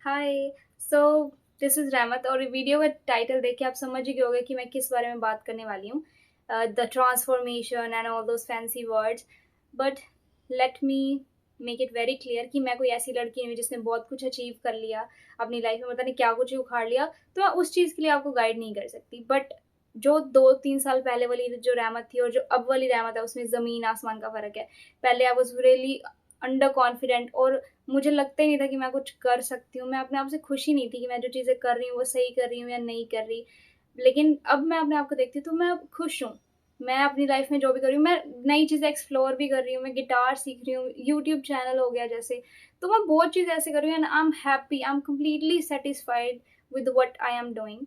Hi. So this is रहमत और video का टाइटल देख के आप समझ ही गए होंगे कि मैं किस बारे में बात करने वाली हूँ। The transformation and all those fancy words. But let me make it very clear कि मैं कोई ऐसी लड़की नहीं हूँ जिसने बहुत कुछ अचीव कर लिया अपनी लाइफ में, पता नहीं क्या कुछ ही उखाड़ लिया, तो मैं उस चीज़ के लिए आपको गाइड नहीं कर सकती। बट जो 2-3 साल पहले वाली जो रहमत थी और जो अब वाली रहमत है, उसमें ज़मीन आसमान का फ़र्क है। पहले I was really under confident और मुझे लगता ही नहीं था कि मैं कुछ कर सकती हूँ। मैं अपने आप से खुश ही नहीं थी कि मैं जो चीज़ें कर रही हूँ वो सही कर रही हूँ या नहीं कर रही। लेकिन अब मैं अपने आप को देखती हूँ तो मैं अब खुश हूँ। मैं अपनी लाइफ़ में जो भी कर रही हूँ, मैं नई चीज़ें एक्सप्लोर भी कर रही हूँ, मैं गिटार सीख रही हूँ, यूट्यूब चैनल हो गया जैसे। तो मैं बहुत चीज़ें ऐसे कर रही हूँ and I am happy, I am completely satisfied with what I am doing.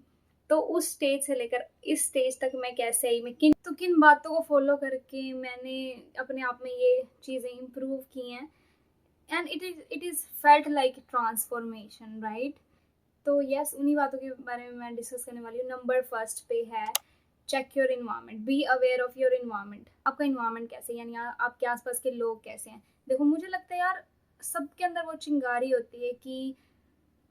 तो उस स्टेज से लेकर इस स्टेज तक मैं कैसे आई, मैं किन बातों को फ़ॉलो करके मैंने अपने आप में ये चीज़ें इम्प्रूव की हैं। And it is felt like transformation, right? तो यस, उन्हीं बातों के बारे में मैं डिस्कस करने वाली हूँ। नंबर फर्स्ट पे है check your environment, be aware of your environment. आपका इन्वायरमेंट कैसे है, यानी आपके आसपास के लोग कैसे हैं। देखो, मुझे लगता है यार सबके अंदर वो चिंगारी होती है कि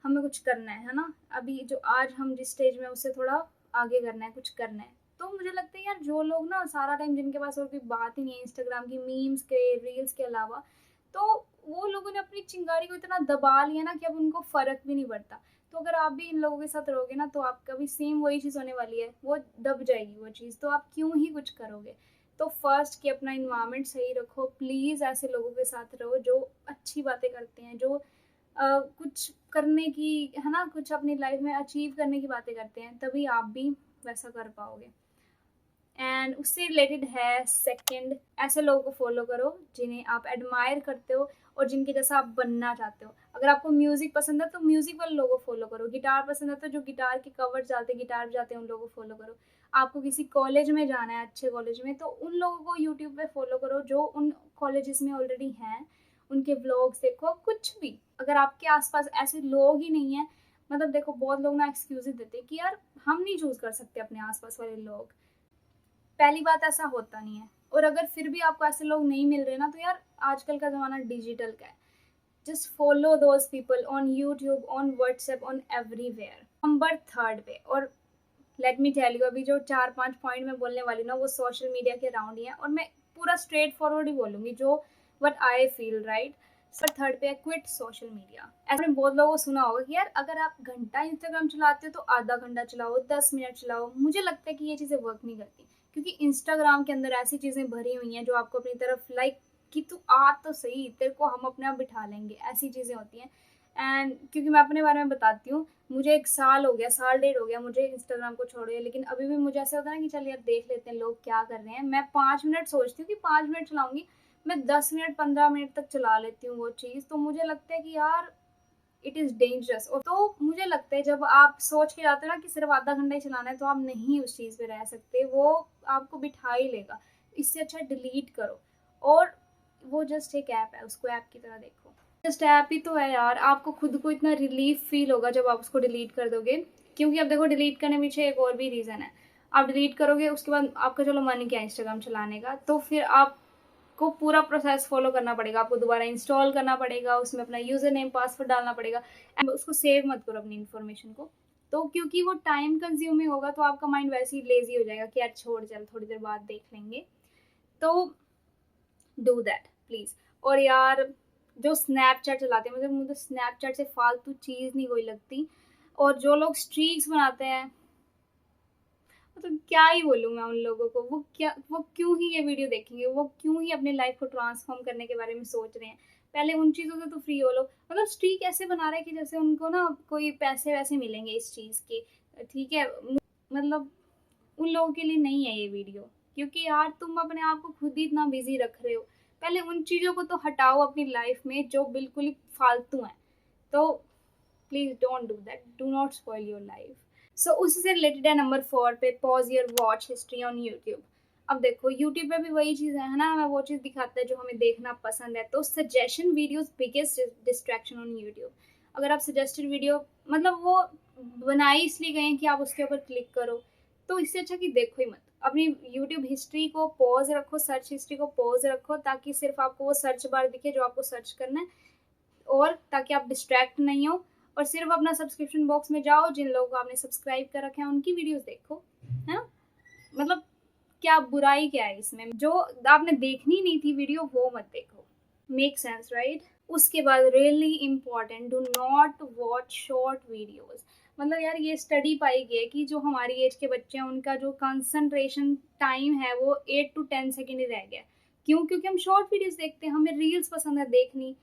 हमें कुछ करना है ना। अभी जो आज हम जिस स्टेज में उससे थोड़ा आगे करना है, कुछ करना है। तो मुझे लगता है यार जो लोग ना सारा टाइम जिनके पास और कोई बात ही नहीं है इंस्टाग्राम की मीम्स के रील्स के अलावा, तो वो लोगों ने अपनी चिंगारी को इतना दबा लिया ना कि अब उनको फर्क भी नहीं पड़ता। तो अगर आप भी इन लोगों के साथ रहोगे ना तो आपका भी सेम वही चीज़ होने वाली है, वो दब जाएगी वो चीज़, तो आप क्यों ही कुछ करोगे। तो फर्स्ट कि अपना इन्वायरमेंट सही रखो, प्लीज़ ऐसे लोगों के साथ रहो जो अच्छी बातें करते हैं, जो कुछ करने की, है ना, कुछ अपनी लाइफ में अचीव करने की बातें करते हैं, तभी आप भी वैसा कर पाओगे। एंड उससे रिलेटेड है सेकंड, ऐसे लोगों को फॉलो करो जिन्हें आप एडमायर करते हो और जिनके जैसा आप बनना चाहते हो। अगर आपको म्यूजिक पसंद है तो म्यूजिक वाले लोगों को फॉलो करो, गिटार पसंद है तो जो गिटार के कवर जाते गिटार बजाते हैं उन लोगों को फॉलो करो। आपको किसी कॉलेज में जाना है, अच्छे कॉलेज में, तो उन लोगों को यूट्यूब पे फॉलो करो जो उन कॉलेजेस में ऑलरेडी हैं, उनके व्लॉग्स देखो। कुछ भी, अगर आपके आसपास ऐसे लोग ही नहीं है, मतलब देखो बहुत लोग ना एक्सक्यूजेस देते हैं कि यार हम नहीं चूज कर सकते अपने आसपास वाले लोग। पहली बात, ऐसा होता नहीं है। और अगर फिर भी आपको ऐसे लोग नहीं मिल रहे ना, तो यार आजकल का ज़माना डिजिटल का है। Just follow those people on YouTube, on WhatsApp, on everywhere. Number third पे, और लेट मी टेल यू, अभी जो 4-5 पॉइंट मैं बोलने वाली हूँ ना वो सोशल मीडिया के अराउंड ही है और मैं पूरा स्ट्रेट फॉरवर्ड ही बोलूँगी जो what I feel, right? Sir third पे है क्विट सोशल मीडिया। ऐसे में बहुत लोगों को सुना होगा कि यार अगर आप घंटा इंस्टाग्राम चलाते हो तो आधा घंटा चलाओ, 10 मिनट चलाओ। मुझे लगता है कि ये चीज़ें वर्क नहीं करती, क्योंकि इंस्टाग्राम के अंदर ऐसी चीज़ें भरी हुई हैं जो आपको अपनी तरफ लाइक कि तू आ तो सही, तेरे को हम अपने आप बिठा लेंगे, ऐसी चीज़ें होती हैं। एंड क्योंकि मैं अपने बारे में बताती हूँ, मुझे 1 साल हो गया, साल डेढ़ हो गया मुझे इंस्टाग्राम को छोड़े, लेकिन अभी भी मुझे ऐसा होता है ना कि चल यार देख लेते हैं लोग क्या कर रहे हैं। मैं 5 मिनट सोचती हूँ कि 5 मिनट चलाऊँगी, मैं 10 मिनट 15 मिनट तक चला लेती हूँ वो चीज़। तो मुझे लगता है कि यार इट इज़ डेंजरस। और तो मुझे लगता है जब आप सोच के जाते हो ना कि सिर्फ आधा घंटा ही चलाना है, तो आप नहीं उस चीज़ पे रह सकते, वो आपको बिठा ही लेगा। इससे अच्छा डिलीट करो। और वो जस्ट एक ऐप है, उसको ऐप की तरह देखो। जस्ट ऐप ही तो है यार, आपको खुद को इतना रिलीफ फील होगा जब आप उसको डिलीट कर दोगे। क्योंकि अब देखो, डिलीट करने पीछे एक और भी रीज़न है। आप डिलीट करोगे, उसके बाद आपका चलो मन किया इंस्टाग्राम चलाने का, तो फिर आपको पूरा प्रोसेस फॉलो करना पड़ेगा, आपको दोबारा इंस्टॉल करना पड़ेगा, उसमें अपना यूज़र नेम पासवर्ड डालना पड़ेगा एंड उसको सेव मत करो अपनी इन्फॉर्मेशन को। तो क्योंकि वो टाइम कंज्यूमिंग होगा, तो आपका माइंड वैसे ही लेज़ी हो जाएगा कि यार छोड़, चल थोड़ी देर बाद देख लेंगे। तो डू दैट प्लीज़। और यार जो स्नैपचैट चलाते हैं, मुझे स्नैपचैट से फालतू चीज़ नहीं कोई लगती। और जो लोग स्ट्रीक्स बनाते हैं, मतलब क्या ही बोलूँ मैं उन लोगों को, वो क्यों ही ये वीडियो देखेंगे, वो क्यों ही अपनी लाइफ को ट्रांसफॉर्म करने के बारे में सोच रहे हैं। पहले उन चीज़ों से तो फ्री हो लो। मतलब स्ट्रीक ऐसे बना रहे हैं कि जैसे उनको ना कोई पैसे वैसे मिलेंगे इस चीज़ के। ठीक है, मतलब उन लोगों के लिए नहीं है ये वीडियो, क्योंकि यार तुम अपने आप को खुद ही इतना बिजी रख रहे हो। पहले उन चीज़ों को तो हटाओ अपनी लाइफ में जो बिल्कुल ही फालतू हैं। तो please don't do that, do not spoil your life. So उसी से रिलेटेड है नंबर 4 पे, pause your watch history on YouTube. अब देखो यूट्यूब पे भी वही चीज़ है ना, हमें वो चीज़ दिखाता है जो हमें देखना पसंद है। तो suggestion videos biggest distraction on YouTube. अगर आप सजेस्टेड वीडियो, मतलब वो बनाई इसलिए गए हैं कि आप उसके ऊपर क्लिक करो, तो इससे अच्छा कि देखो ही मत। अपनी यूट्यूब हिस्ट्री को पॉज रखो, सर्च हिस्ट्री को पॉज रखो, ताकि सिर्फ आपको वो सर्च बार दिखे जो आपको सर्च करना है, और ताकि आप डिस्ट्रैक्ट नहीं हो। और सिर्फ अपना सब्सक्रिप्शन बॉक्स में जाओ, जिन लोगों को आपने सब्सक्राइब कर रखे हैं उनकी वीडियोस देखो, है ना। मतलब क्या बुराई क्या है इसमें, जो आपने देखनी नहीं थी वीडियो वो मत देखो। Make sense right. उसके बाद really important, do not watch short videos. मतलब यार ये स्टडी पाई गई है कि जो हमारी एज के बच्चे हैं उनका जो कंसंट्रेशन टाइम है वो 8 to 10 सेकेंड ही रह गया। क्यों? क्योंकि हम शॉर्ट वीडियोस देखते हैं, हमें रील्स पसंद है देखनी।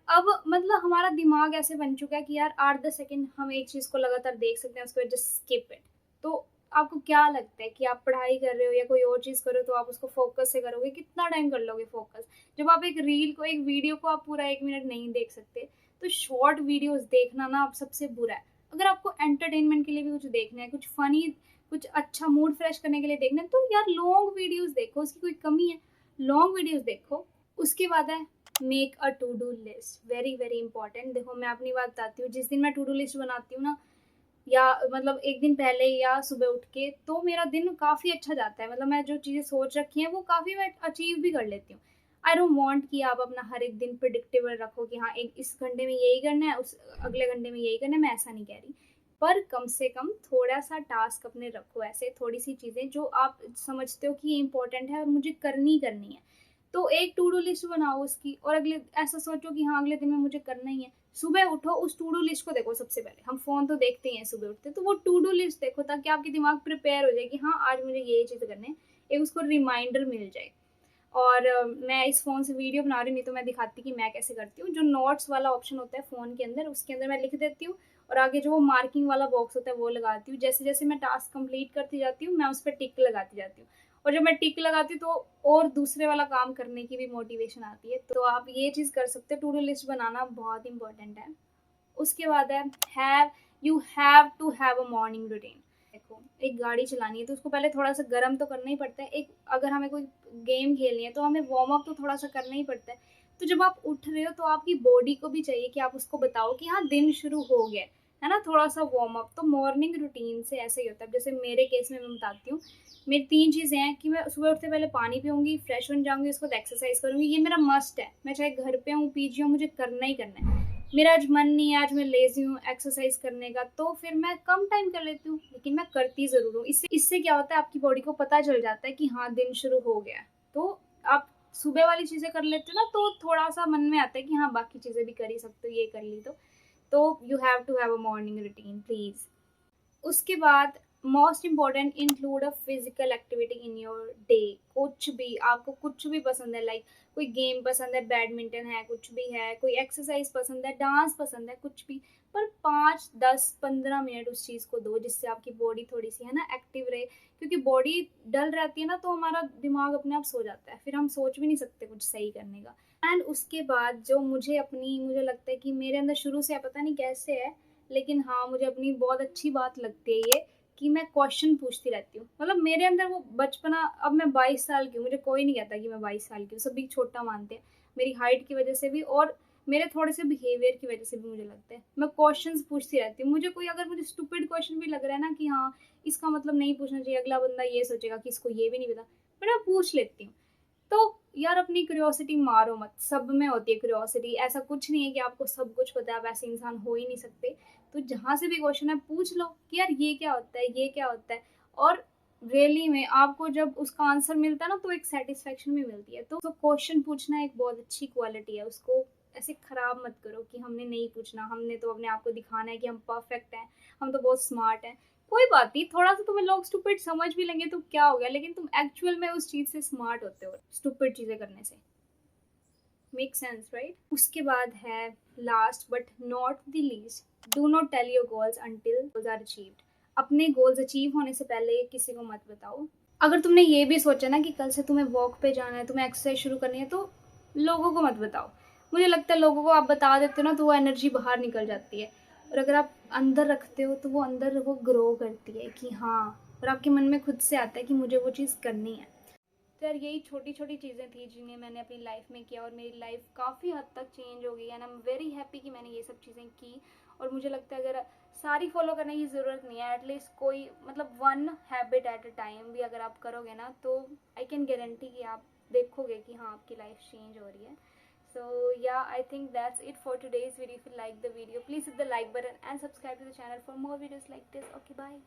अब मतलब हमारा दिमाग ऐसे बन चुका है कि यार 8-10 सेकेंड हम एक चीज़ को लगातार देख सकते हैं, उसके बाद जस्ट स्किप इट। तो आपको क्या लगता है कि आप पढ़ाई कर रहे हो या कोई और चीज़ कर रहे हो तो आप उसको फोकस से करोगे? कितना टाइम कर लोगे फोकस? जब आप एक रील को, एक वीडियो को आप पूरा 1 मिनट नहीं देख सकते, तो शॉर्ट वीडियोस देखना ना अब सबसे बुरा है। अगर आपको एंटरटेनमेंट के लिए भी कुछ देखना है, कुछ फनी, कुछ अच्छा मूड फ्रेश करने के लिए देखना है, तो यार लॉन्ग वीडियोस देखो, उसकी कोई कमी है? लॉन्ग वीडियोस देखो। उसके बाद है make a to do list, very very important. देखो मैं अपनी बात बताती हूँ, जिस दिन मैं टू डू लिस्ट बनाती हूँ ना, या मतलब एक दिन पहले या सुबह उठ के, तो मेरा दिन काफ़ी अच्छा जाता है। मतलब मैं जो चीज़ें सोच रखी हैं वो काफ़ी मैं अचीव भी कर लेती हूँ। आई डोंट वांट कि आप अपना हर एक दिन प्रिडिक्टेबल रखो कि हाँ एक इस घंटे में यही करना है, उस अगले घंटे में यही करना है, मैं ऐसा नहीं कह रही। पर कम से कम थोड़ा सा टास्क अपने रखो, ऐसे थोड़ी सी चीज़ें जो आप समझते हो कि ये इंपॉर्टेंट है और मुझे करनी करनी है। तो एक टू डू लिस्ट बनाओ उसकी, और अगले ऐसा सोचो कि हाँ अगले दिन में मुझे करना ही है। सुबह उठो, उस टू डू लिस्ट को देखो। सबसे पहले हम फ़ोन तो देखते ही हैं सुबह उठते, तो वो टू डू लिस्ट देखो ताकि आपके दिमाग प्रिपेयर हो जाए कि हाँ आज मुझे ये चीज़ करनी है, एक उसको रिमाइंडर मिल जाए। और मैं इस फ़ोन से वीडियो बना रही हूँ, नहीं तो मैं दिखाती कि मैं कैसे करती हूँ। जो नोट्स वाला ऑप्शन होता है फ़ोन के अंदर, उसके अंदर मैं लिख देती हूँ, और आगे जो वो मार्किंग वाला बॉक्स होता है वो लगाती हूँ। जैसे जैसे मैं टास्क कंप्लीट करती जाती हूँ मैं उस पर टिक लगाती जाती हूँ, और जब मैं टिक लगाती हूँ तो और दूसरे वाला काम करने की भी मोटिवेशन आती है। तो आप ये चीज़ कर सकते हो, टू डू लिस्ट बनाना बहुत इंपॉर्टेंट है। उसके बाद है have you have to have a morning routine. देखो एक गाड़ी चलानी है तो उसको पहले थोड़ा सा गर्म तो करना ही पड़ता है। एक अगर हमें कोई गेम खेलनी है तो हमें वार्म अप तो थोड़ा सा करना ही पड़ता है। तो जब आप उठ रहे हो तो आपकी बॉडी को भी चाहिए कि आप उसको बताओ कि हाँ दिन शुरू हो गया है ना, थोड़ा सा वार्म अप। तो मॉर्निंग रूटीन से ऐसे ही होता है। जैसे मेरे केस में मैं बताती हूँ, मेरी 3 चीज़ें हैं कि मैं सुबह उठते पहले पानी पीऊँगी, फ्रेश हो जाऊँगी, उसके बाद एक्सरसाइज करूँगी। ये मेरा मस्ट है। मैं चाहे घर पे हूँ, पीजी हूँ, मुझे करना ही करना है। मेरा आज मन नहीं है, आज मैं लेज़ी हूँ एक्सरसाइज करने का, तो फिर मैं कम टाइम कर लेती हूँ, लेकिन मैं करती ज़रूर हूँ। इससे इससे क्या होता है, आपकी बॉडी को पता चल जाता है कि हाँ दिन शुरू हो गया है। तो आप सुबह वाली चीज़ें कर लेते हो ना, तो थोड़ा-सा मन में आता है कि हाँ बाकी चीज़ें भी कर ही सकते हो, ये कर ली तो। तो you have to have a morning routine please. उसके बाद most important, include a physical activity in your day. कुछ भी आपको कुछ भी पसंद है, लाइक कोई गेम पसंद है, बैडमिंटन है, कुछ भी है, कोई एक्सरसाइज पसंद है, डांस पसंद है, कुछ भी, पर 5-10-15 मिनट उस चीज़ को दो जिससे आपकी बॉडी थोड़ी सी है ना एक्टिव रहे। क्योंकि बॉडी डल रहती है ना तो हमारा दिमाग अपने आप सो जाता है, फिर हम सोच भी नहीं सकते कुछ सही करने का। एंड उसके बाद जो मुझे लगता है कि मेरे अंदर शुरू से है, पता नहीं कैसे है, लेकिन हाँ मुझे अपनी बहुत अच्छी बात लगती है ये, कि मैं क्वेश्चन पूछती रहती हूँ। मतलब मेरे अंदर वो बचपना, अब मैं 22 साल की हूँ, मुझे कोई नहीं कहता कि मैं 22 साल की हूँ, सभी छोटा मानते हैं मेरी हाइट की वजह से भी, और मेरे थोड़े से बिहेवियर की वजह से भी। मुझे लगता है मैं क्वेश्चंस पूछती रहती हूँ। अगर मुझे स्टूपिड क्वेश्चन भी लग रहा है ना कि हाँ इसका मतलब नहीं पूछना चाहिए, अगला बंदा ये सोचेगा कि इसको ये भी नहीं पता, पर मैं पूछ लेती हूँ। तो यार अपनी क्यूरियोसिटी मारो मत, सब में होती है क्यूरियोसिटी। ऐसा कुछ नहीं है कि आपको सब कुछ पता है, आप ऐसे इंसान हो ही नहीं सकते। तो जहाँ से भी क्वेश्चन है पूछ लो कि यार ये क्या होता है, ये क्या होता है। और रियली में आपको जब उसका आंसर मिलता है ना तो एक सेटिस्फेक्शन भी मिलती है। तो क्वेश्चन पूछना एक बहुत अच्छी क्वालिटी है, उसको ऐसे खराब मत करो कि हमने नहीं पूछना, हमने तो अपने आप को दिखाना है कि हम परफेक्ट हैं, हम तो बहुत स्मार्ट हैं। कोई बात नहीं, थोड़ा सा तुम्हें लोग स्टूपिड समझ भी लेंगे तो क्या हो गया, लेकिन तुम एक्चुअल में उस चीज़ से स्मार्ट होते हो स्टूपिड चीज़ें करने से। Make sense right. उसके बाद है last but not the least, do not tell your goals until goals are achieved. अपने गोल्स अचीव होने से पहले किसी को मत बताओ। अगर तुमने ये भी सोचा ना कि कल से तुम्हें वॉक पे जाना है, तुम्हें एक्सरसाइज शुरू करनी है, तो लोगों को मत बताओ। मुझे लगता है लोगों को आप बता देते हो ना तो वो एनर्जी बाहर निकल जाती है, और अगर आप अंदर रखते हो तो वो अंदर वो ग्रो करती है कि हाँ, और आपके मन में खुद से आता है कि मुझे वो चीज़ करनी है। तो यार यही छोटी छोटी चीज़ें थी जिन्हें मैंने अपनी लाइफ में किया, और मेरी लाइफ काफ़ी हद तक चेंज हो गई, and I am very happy कि मैंने ये सब चीज़ें की। और मुझे लगता है अगर सारी फॉलो करने की ज़रूरत नहीं है, एटलीस्ट कोई मतलब one habit at a time भी अगर आप करोगे ना, तो आई कैन गारंटी कि आप देखोगे कि हाँ आपकी लाइफ चेंज हो रही है। So yeah, I think that's it for today's video. If you like the video, please hit the like button and subscribe to the channel for more videos like this. Okay, bye.